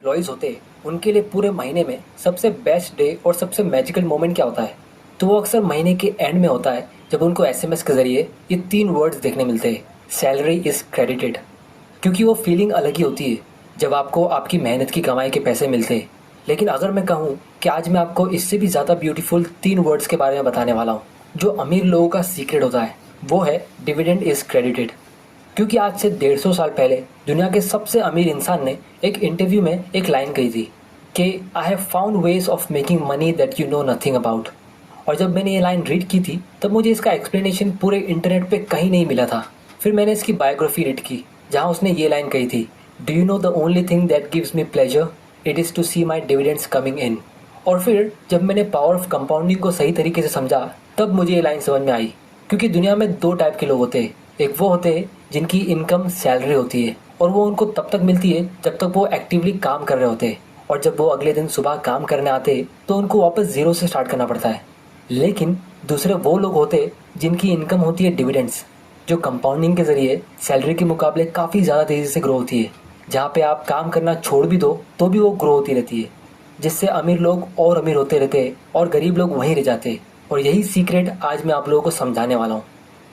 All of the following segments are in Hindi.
एम्प्लॉयज़ होते हैं उनके लिए पूरे महीने में सबसे बेस्ट डे और सबसे मैजिकल मोमेंट क्या होता है? तो वो अक्सर महीने के एंड में होता है जब उनको एसएमएस के ज़रिए ये 3 वर्ड्स देखने मिलते हैं, सैलरी इज़ क्रेडिटेड। क्योंकि वो फीलिंग अलग ही होती है जब आपको आपकी मेहनत की कमाई के पैसे मिलते हैं। लेकिन अगर मैं कहूँ कि आज मैं आपको इससे भी ज़्यादा ब्यूटीफुल 3 वर्ड्स के बारे में बताने वाला हूँ जो अमीर लोगों का सीक्रेट होता है, वो है डिविडेंड इज़ क्रेडिटेड। क्योंकि आज से 150 साल पहले दुनिया के सबसे अमीर इंसान ने एक इंटरव्यू में एक लाइन कही थी कि I have found ways of making money that you know nothing about. और जब मैंने ये लाइन रीड की थी तब मुझे इसका एक्सप्लेनेशन पूरे इंटरनेट पे कहीं नहीं मिला था। फिर मैंने इसकी बायोग्राफी रीड की जहाँ उसने ये लाइन कही थी, do you know the only thing that gives me pleasure it is to see my dividends coming in. और फिर जब मैंने पावर ऑफ कंपाउंडिंग को सही तरीके से समझा तब मुझे ये लाइन समझ में आई। क्योंकि दुनिया में 2 टाइप के लोग होते हैं, एक वो होते हैं जिनकी इनकम सैलरी होती है और वो उनको तब तक मिलती है जब तक वो एक्टिवली काम कर रहे होते हैं, और जब वो अगले दिन सुबह काम करने आते हैं तो उनको वापस ज़ीरो से स्टार्ट करना पड़ता है। लेकिन दूसरे वो लोग होते हैं जिनकी इनकम होती है डिविडेंड्स, जो कंपाउंडिंग के ज़रिए सैलरी के मुकाबले काफ़ी ज़्यादा तेज़ी से ग्रो होती है, जहाँ पे आप काम करना छोड़ भी दो तो भी वो ग्रो होती रहती है, जिससे अमीर लोग और अमीर होते रहते हैं और गरीब लोग वहीं रह जाते हैं। और यही सीक्रेट आज मैं आप लोगों को समझाने वाला हूँ।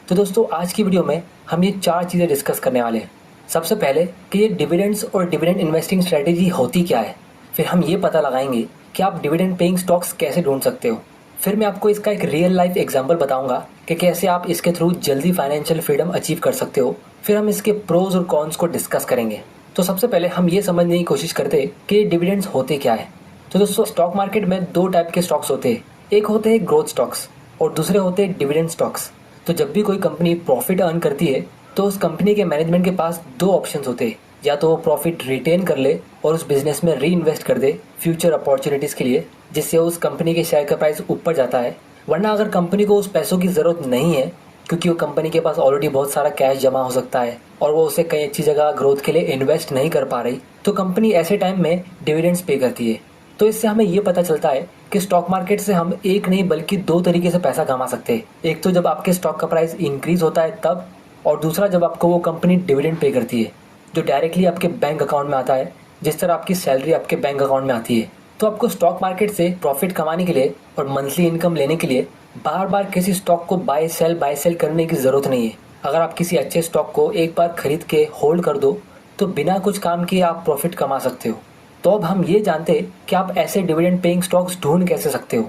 तो दोस्तों आज की वीडियो में हम ये 4 चीज़ें डिस्कस करने वाले हैं। सबसे पहले कि ये डिविडेंड्स और डिविडेंड इन्वेस्टिंग स्ट्रेटेजी होती क्या है। फिर हम ये पता लगाएंगे कि आप डिविडेंड पेइंग स्टॉक्स कैसे ढूंढ सकते हो। फिर मैं आपको इसका एक रियल लाइफ एग्जांपल बताऊंगा कि कैसे आप इसके थ्रू जल्दी फाइनेंशियल फ्रीडम अचीव कर सकते हो। फिर हम इसके प्रोज और कॉन्स को डिस्कस करेंगे। तो सबसे पहले हम ये समझने की कोशिश करते हैं कि ये डिविडेंड्स होते क्या है। तो दोस्तों स्टॉक मार्केट में 2 टाइप के स्टॉक्स होते हैं, एक होते हैं ग्रोथ स्टॉक्स और दूसरे होते हैं डिविडेंड स्टॉक्स। तो जब भी कोई कंपनी प्रॉफिट अर्न करती है तो उस कंपनी के मैनेजमेंट के पास 2 ऑप्शंस होते हैं, या तो वो प्रॉफिट रिटेन कर ले और उस बिजनेस में री इन्वेस्ट कर दे फ्यूचर अपॉर्चुनिटीज़ के लिए, जिससे उस कंपनी के शेयर का प्राइस ऊपर जाता है। वरना अगर कंपनी को उस पैसों की ज़रूरत नहीं है क्योंकि वो कंपनी के पास ऑलरेडी बहुत सारा कैश जमा हो सकता है और वो उसे कई अच्छी जगह ग्रोथ के लिए इन्वेस्ट नहीं कर पा रही, तो कंपनी ऐसे टाइम में डिविडेंड्स पे करती है। तो इससे हमें ये पता चलता है कि स्टॉक मार्केट से हम एक नहीं बल्कि 2 तरीके से पैसा कमा सकते हैं। एक तो जब आपके स्टॉक का प्राइस इंक्रीज होता है तब, और दूसरा जब आपको वो कंपनी डिविडेंड पे करती है जो डायरेक्टली आपके बैंक अकाउंट में आता है, जिस तरह आपकी सैलरी आपके बैंक अकाउंट में आती है। तो आपको स्टॉक मार्केट से प्रॉफिट कमाने के लिए और मंथली इनकम लेने के लिए बार बार किसी स्टॉक को बाय सेल करने की ज़रूरत नहीं है। अगर आप किसी अच्छे स्टॉक को एक बार खरीद के होल्ड कर दो तो बिना कुछ काम किए आप प्रॉफिट कमा सकते हो। तो अब हम ये जानते हैं कि आप ऐसे डिविडेंड पेइंग स्टॉक्स ढूंढ कैसे सकते हो।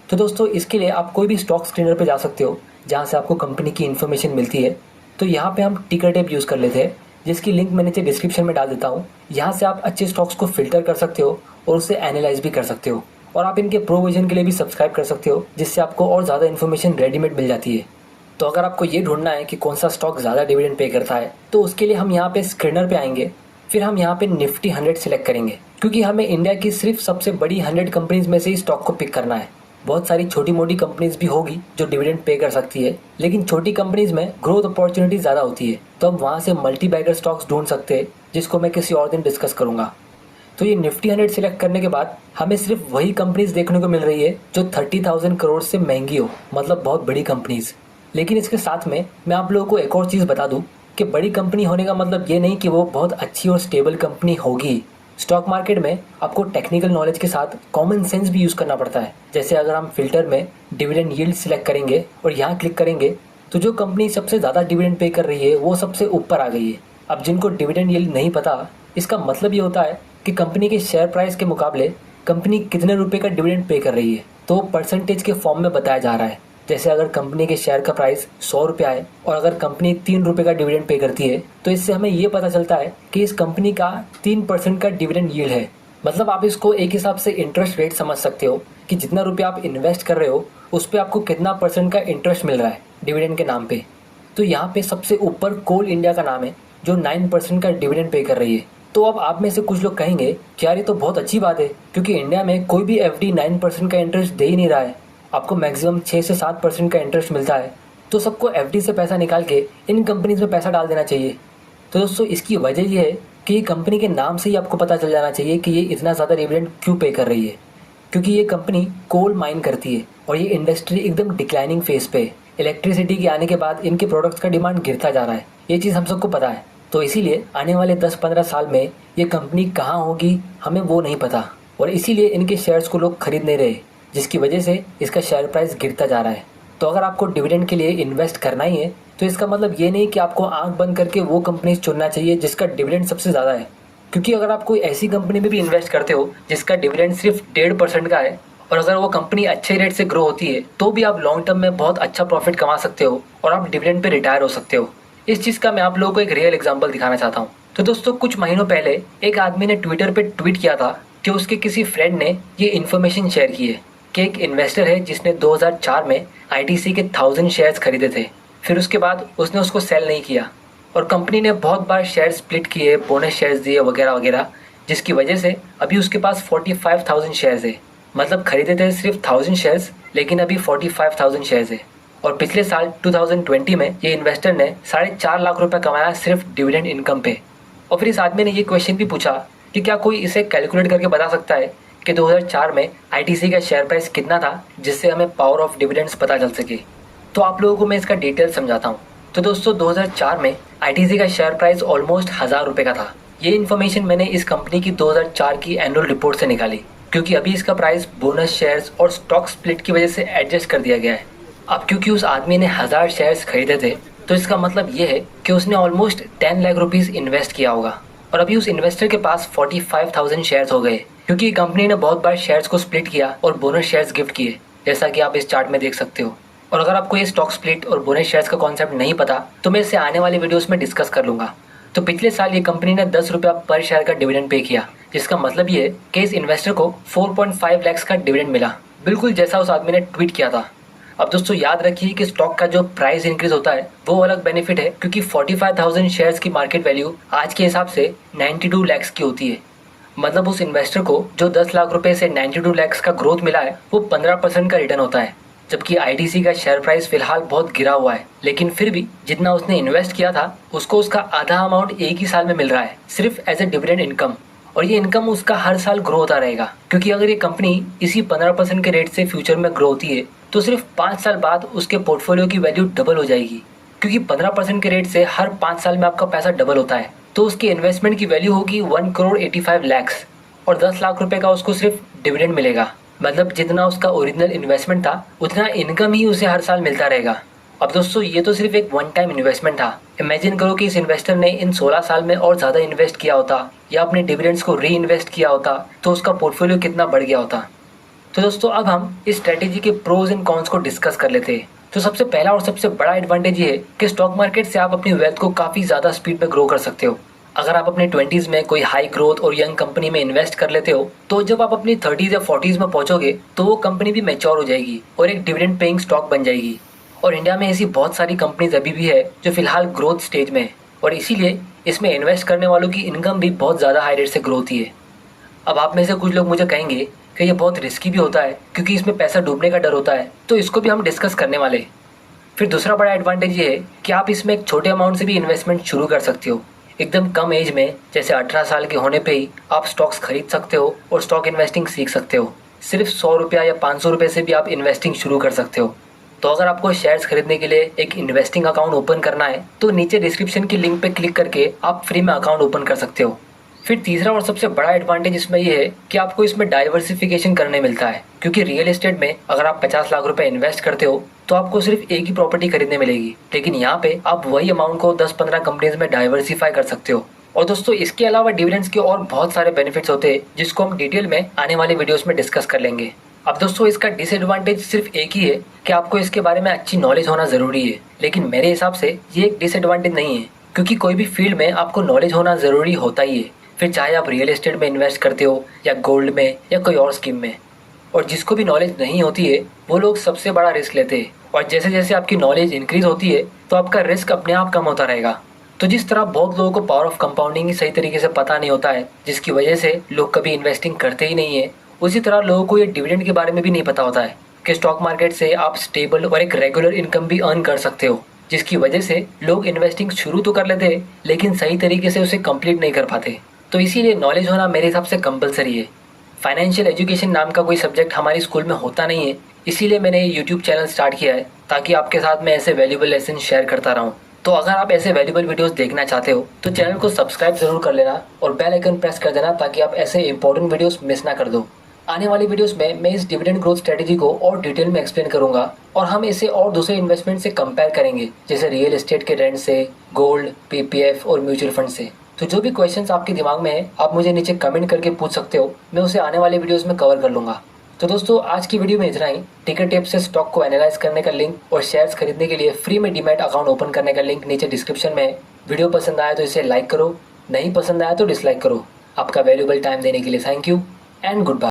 तो दोस्तों इसके लिए आप कोई भी स्टॉक स्क्रीनर पे जा सकते हो जहाँ से आपको कंपनी की इन्फॉर्मेशन मिलती है। तो यहाँ पे हम टिकर टेप यूज़ कर लेते हैं, जिसकी लिंक मैं नीचे डिस्क्रिप्शन में डाल देता हूँ। यहाँ से आप अच्छे स्टॉक्स को फिल्टर कर सकते हो और उसे एनालाइज भी कर सकते हो, और आप इनके प्रो वर्जन के लिए भी सब्सक्राइब कर सकते हो, जिससे आपको और ज़्यादा इन्फॉर्मेशन रेडीमेड मिल जाती है। तो अगर आपको ये ढूंढना है कि कौन सा स्टॉक ज़्यादा डिविडेंड पे करता है तो उसके लिए हम यहाँ पे स्क्रीनर पे आएंगे। फिर हम यहाँ पे निफ्टी 100 सिलेक्ट करेंगे क्योंकि हमें इंडिया की सिर्फ सबसे बड़ी 100 कंपनीज में से ही स्टॉक को पिक करना है। बहुत सारी छोटी मोटी कंपनीज भी होगी जो डिविडेंड पे कर सकती है, लेकिन छोटी कंपनीज में ग्रोथ अपॉर्चुनिटी ज़्यादा होती है, तो हम वहाँ से मल्टी बैगर स्टॉक्स ढूंढ सकते हैं, जिसको मैं किसी और दिन डिस्कस करूँगा। तो ये निफ्टी 100 सिलेक्ट करने के बाद हमें सिर्फ वही कंपनीज देखने को मिल रही है जो 30,000 करोड़ से महंगी हो, मतलब बहुत बड़ी कंपनीज। लेकिन इसके साथ में मैं आप लोगों को एक और चीज़ बता दूं कि बड़ी कंपनी होने का मतलब ये नहीं कि वो बहुत अच्छी और स्टेबल कंपनी होगी। स्टॉक मार्केट में आपको टेक्निकल नॉलेज के साथ कॉमन सेंस भी यूज़ करना पड़ता है। जैसे अगर हम फिल्टर में डिविडेंड यील्ड सिलेक्ट करेंगे और यहाँ क्लिक करेंगे तो जो कंपनी सबसे ज़्यादा डिविडेंड पे कर रही है वो सबसे ऊपर आ गई है। अब जिनको डिविडेंड यील्ड नहीं पता, इसका मतलब ये होता है कि कंपनी के शेयर प्राइस के मुकाबले कंपनी कितने रुपए का डिविडेंड पे कर रही है, तो परसेंटेज के फॉर्म में बताया जा रहा है। जैसे अगर कंपनी के शेयर का प्राइस 100 रुपये है और अगर कंपनी 3 रुपये का डिविडेंड पे करती है तो इससे हमें ये पता चलता है कि इस कंपनी का 3% का डिविडेंड यील्ड है। मतलब आप इसको एक हिसाब से इंटरेस्ट रेट समझ सकते हो कि जितना रुपया आप इन्वेस्ट कर रहे हो उस पर आपको कितना % का इंटरेस्ट मिल रहा है डिविडेंड के नाम पे। तो यहाँ पे सबसे ऊपर कोल इंडिया का नाम है जो 9% का डिविडेंड पे कर रही है। तो अब आप में से कुछ लोग कहेंगे कि यार ये तो बहुत अच्छी बात है क्योंकि इंडिया में कोई भी एफडी 9% का इंटरेस्ट दे ही नहीं रहा है, आपको मैक्सिमम 6 से 7% का इंटरेस्ट मिलता है, तो सबको एफडी से पैसा निकाल के इन कंपनीज में पैसा डाल देना चाहिए। तो दोस्तों इसकी वजह ये है कि ये कंपनी के नाम से ही आपको पता चल जाना चाहिए कि ये इतना ज़्यादा डिविडेंड क्यों पे कर रही है। क्योंकि ये कंपनी कोल माइन करती है और ये इंडस्ट्री एकदम डिक्लाइनिंग फेज पे है। इलेक्ट्रिसिटी के आने के बाद इनके प्रोडक्ट्स का डिमांड गिरता जा रहा है, ये चीज़ हम सबको पता है। तो इसीलिए आने वाले 10-15 साल में ये कंपनी कहाँ होगी हमें वो नहीं पता, और इसीलिए इनके शेयर्स को लोग खरीद नहीं रहे, जिसकी वजह से इसका शेयर प्राइस गिरता जा रहा है। तो अगर आपको डिविडेंड के लिए इन्वेस्ट करना ही है तो इसका मतलब ये नहीं कि आपको आंख बंद करके वो कंपनी चुनना चाहिए जिसका डिविडेंड सबसे ज़्यादा है। क्योंकि अगर आप कोई ऐसी कंपनी में भी इन्वेस्ट करते हो जिसका डिविडेंड सिर्फ 1.5% का है, और अगर वो कंपनी अच्छे रेट से ग्रो होती है तो भी आप लॉन्ग टर्म में बहुत अच्छा प्रॉफिट कमा सकते हो और आप डिविडेंड पे रिटायर हो सकते हो। इस चीज़ का मैं आप लोगों को एक रियल एग्जांपल दिखाना चाहता हूँ। तो दोस्तों, कुछ महीनों पहले एक आदमी ने ट्विटर पे ट्वीट किया था कि उसके किसी फ्रेंड ने ये इन्फॉर्मेशन शेयर की है कि एक इन्वेस्टर है जिसने 2004 में आईटीसी के 1000 शेयर्स खरीदे थे। फिर उसके बाद उसने उसको सेल नहीं किया और कंपनी ने बहुत बार शेयर स्प्लिट किए, बोनस शेयर्स दिए वगैरह वगैरह, जिसकी वजह से अभी उसके पास 45,000 शेयर्स है। मतलब खरीदे थे सिर्फ 1000 शेयर्स, लेकिन अभी 45,000 शेयर्स है। और पिछले साल 2020 में ये इन्वेस्टर ने 4.5 लाख रुपए कमाया सिर्फ डिविडेंड इनकम पे। और फिर इस आदमी ने ये क्वेश्चन भी पूछा कि क्या कोई इसे कैलकुलेट करके बता सकता है कि 2004 में आईटीसी का शेयर प्राइस कितना था, जिससे हमें पावर ऑफ डिविडेंड्स पता चल सके। तो आप लोगों को मैं इसका डिटेल समझाता हूँ। तो दोस्तों, 2004 में आईटीसी का शेयर प्राइस ऑलमोस्ट 1000 रुपये का था। ये इन्फॉर्मेशन मैंने इस कंपनी की 2004 की एनुअल रिपोर्ट से निकाली, क्योंकि अभी इसका प्राइस बोनस शेयर्स और स्टॉक स्प्लिट की वजह से एडजस्ट कर दिया गया है। अब क्योंकि उस आदमी ने 1000 शेयर्स खरीदे थे, तो इसका मतलब ये है कि उसने ऑलमोस्ट 10 लाख रुपीज़ इन्वेस्ट किया होगा, और अभी उस इन्वेस्टर के पास 45,000 शेयर्स हो गए, क्योंकि कंपनी ने बहुत बार शेयर्स को स्प्लिट किया और बोनस शेयर्स गिफ्ट किए, जैसा कि आप इस चार्ट में देख सकते हो। और अगर आपको ये स्टॉक स्प्लिट और बोनस शेयर्स का कॉन्सेप्ट नहीं पता तो मैं इसे आने वाले वीडियोस में डिस्कस कर लूंगा। तो पिछले साल ये कंपनी ने 10 रुपया पर शेयर का डिविडेंड पे किया, जिसका मतलब ये है कि इस इन्वेस्टर को 4.5 लाख का डिविडेंड मिला, बिल्कुल जैसा उस आदमी ने ट्वीट किया था। अब दोस्तों, याद रखिए कि स्टॉक का जो प्राइस इंक्रीज होता है वो अलग बेनिफिट है, क्योंकि 45,000 शेयर्स की मार्केट वैल्यू आज के हिसाब से 92 लाख की होती है। मतलब उस इन्वेस्टर को जो 10 लाख रुपए से 92 लाख का ग्रोथ मिला है वो 15% का रिटर्न होता है। जबकि आईटीसी का शेयर प्राइस फिलहाल बहुत गिरा हुआ है, लेकिन फिर भी जितना उसने इन्वेस्ट किया था उसको उसका आधा अमाउंट एक ही साल में मिल रहा है, सिर्फ एज ए डिविडेंड इनकम। और ये इनकम उसका हर साल ग्रो होता रहेगा, क्योंकि अगर ये कंपनी इसी 15% के रेट से फ्यूचर में ग्रो होती है तो सिर्फ 5 साल बाद उसके पोर्टफोलियो की वैल्यू डबल हो जाएगी। क्योंकि 15% के रेट से हर 5 साल में आपका पैसा डबल होता है, तो उसकी इन्वेस्टमेंट की वैल्यू होगी 1,85,00,000 और 10 लाख रुपए का उसको सिर्फ डिविडेंड मिलेगा। मतलब जितना उसका ओरिजिनल इन्वेस्टमेंट था उतना इनकम ही उसे हर साल मिलता रहेगा। अब दोस्तों, ये तो सिर्फ एक वन टाइम इन्वेस्टमेंट था। इमेजिन करो कि इस इन्वेस्टर ने इन 16 साल में और ज़्यादा इन्वेस्ट किया होता या अपने डिविडेंड्स को री इन्वेस्ट किया होता तो उसका पोर्टफोलियो कितना बढ़ गया होता। तो दोस्तों, अब हम इस स्ट्रेटेजी के प्रोज एंड कॉन्स को डिस्कस कर लेते हैं। तो सबसे पहला और सबसे बड़ा एडवांटेज ये है कि स्टॉक मार्केट से आप अपनी वेल्थ को काफ़ी ज़्यादा स्पीड में ग्रो कर सकते हो। अगर आप अपने 20s में कोई हाई ग्रोथ और यंग कंपनी में इन्वेस्ट कर लेते हो तो जब आप अपनी 30s या 40s में पहुंचोगे तो वो कंपनी भी मैच्योर हो जाएगी और एक डिविडेंड पेइंग स्टॉक बन जाएगी। और इंडिया में ऐसी बहुत सारी कंपनीज अभी भी है जो फिलहाल ग्रोथ स्टेज में है, और इसीलिए इसमें इन्वेस्ट करने वालों की इनकम भी बहुत ज़्यादा हाई रेट से ग्रो होती है। अब आप में से कुछ लोग मुझे कहेंगे कि ये बहुत रिस्की भी होता है क्योंकि इसमें पैसा डूबने का डर होता है, तो इसको भी हम डिस्कस करने वाले हैं। फिर दूसरा बड़ा एडवांटेज ये है कि आप इसमें एक छोटे अमाउंट से भी इन्वेस्टमेंट शुरू कर सकते हो। एकदम कम एज में, जैसे 18 साल के होने पे ही आप स्टॉक्स खरीद सकते हो और स्टॉक इन्वेस्टिंग सीख सकते हो। सिर्फ 100 रुपया या 500 रुपये से भी आप इन्वेस्टिंग शुरू कर सकते हो। तो अगर आपको शेयर्स खरीदने के लिए एक इन्वेस्टिंग अकाउंट ओपन करना है तो नीचे डिस्क्रिप्शन की लिंक पे क्लिक करके आप फ्री में अकाउंट ओपन कर सकते हो। फिर तीसरा और सबसे बड़ा एडवांटेज इसमें ये है कि आपको इसमें डाइवर्सिफिकेशन करने मिलता है, क्योंकि रियल एस्टेट में अगर आप 50 लाख रुपए इन्वेस्ट करते हो तो आपको सिर्फ एक ही प्रॉपर्टी खरीदने मिलेगी, लेकिन यहाँ पे आप वही अमाउंट को 10-15 कंपनीज में डाइवर्सिफाई कर सकते हो। और दोस्तों, इसके अलावा डिविडेंड्स के और बहुत सारे बेनिफिट्स होते हैं जिसको हम डिटेल में आने वाले वीडियोस में डिस्कस कर लेंगे। अब दोस्तों, इसका डिसएडवांटेज सिर्फ एक ही है कि आपको इसके बारे में अच्छी नॉलेज होना जरूरी है, लेकिन मेरे हिसाब से ये एक डिसएडवांटेज नहीं है, क्योंकि कोई भी फील्ड में आपको नॉलेज होना जरूरी होता ही है। फिर चाहे आप रियल एस्टेट में इन्वेस्ट करते हो या गोल्ड में या कोई और स्कीम में। और जिसको भी नॉलेज नहीं होती है वो लोग सबसे बड़ा रिस्क लेते हैं, और जैसे जैसे आपकी नॉलेज इंक्रीज होती है तो आपका रिस्क अपने आप कम होता रहेगा। तो जिस तरह बहुत लोगों को पावर ऑफ कंपाउंडिंग ही सही तरीके से पता नहीं होता है, जिसकी वजह से लोग कभी इन्वेस्टिंग करते ही नहीं है, उसी तरह लोगों को ये डिविडेंड के बारे में भी नहीं पता होता है कि स्टॉक मार्केट से आप स्टेबल और एक रेगुलर इनकम भी अर्न कर सकते हो, जिसकी वजह से लोग इन्वेस्टिंग शुरू तो कर लेते हैं लेकिन सही तरीके से उसे कंप्लीट नहीं कर पाते। तो इसीलिए नॉलेज होना मेरे हिसाब से कंपलसरी है। फाइनेंशियल एजुकेशन नाम का कोई सब्जेक्ट हमारे स्कूल में होता नहीं है, इसीलिए मैंने ये यूट्यूब चैनल स्टार्ट किया है ताकि आपके साथ मैं ऐसे वैल्यूएबल लेसन शेयर करता रहूँ। तो अगर आप ऐसे वैल्यूबल वीडियोस देखना चाहते हो तो चैनल को सब्सक्राइब जरूर कर लेना और बेल आइकन प्रेस कर देना ताकि आप ऐसे इंपॉर्टेंट वीडियोस मिस ना कर दो। आने वाली वीडियोस में मैं इस डिविडेंड ग्रोथ स्ट्रेटेजी को और डिटेल में एक्सप्लेन करूंगा और हम इसे और दूसरे इन्वेस्टमेंट से कंपेयर करेंगे, जैसे रियल एस्टेट के रेंट से, गोल्ड, पीपीएफ और म्यूचुअल फंड से। तो जो भी क्वेश्चंस आपके दिमाग में है आप मुझे नीचे कमेंट करके पूछ सकते हो, मैं उसे आने वाले वीडियोस में कवर कर लूंगा। तो दोस्तों आज की वीडियो में इतना ही। टिकर टेप से स्टॉक को एनालाइज करने का लिंक और शेयर्स खरीदने के लिए फ्री में डीमैट अकाउंट ओपन करने का लिंक नीचे डिस्क्रिप्शन में है। वीडियो पसंद आया तो इसे लाइक करो, नहीं पसंद आया तो डिसलाइक करो। आपका वैल्यूबल टाइम देने के लिए thank you and good bye.